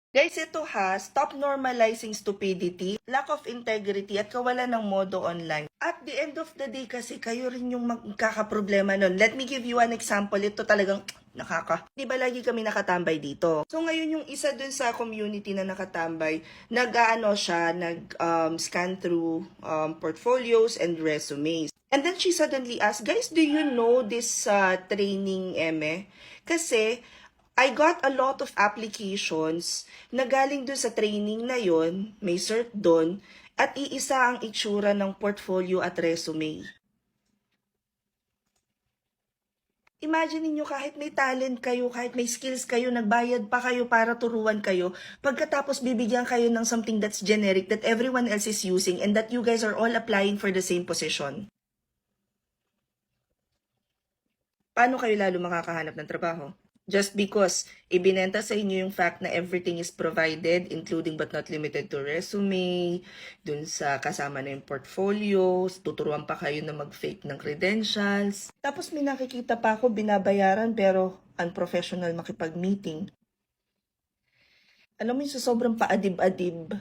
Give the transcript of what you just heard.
Guys, ito ha, stop normalizing stupidity, lack of integrity, at kawalan ng modo online. At the end of the day kasi, kayo rin yung magkakaproblema nun. Let me give you an example. Ito talagang Di ba lagi kami nakatambay dito? So ngayon yung isa dun sa community na nakatambay, nag-scan through portfolios and resumes. And then she suddenly asked, guys, do you know this training, Eme? Kasi I got a lot of applications na galing dun sa training na yon, may cert dun, at iisa ang itsura ng portfolio at resume. Imagine niyo kahit may talent kayo, kahit may skills kayo, nagbayad pa kayo para turuan kayo, pagkatapos bibigyan kayo ng something that's generic that everyone else is using and that you guys are all applying for the same position. Paano kayo lalo makakahanap ng trabaho? Just because ibinenta sa inyo yung fact na everything is provided, including but not limited to resume, dun sa kasama na yung portfolio, tuturuan pa kayo na mag-fake ng credentials. Tapos may nakikita pa ako binabayaran pero unprofessional makipag-meeting. Alam mo yung sa sobrang paadib-adib,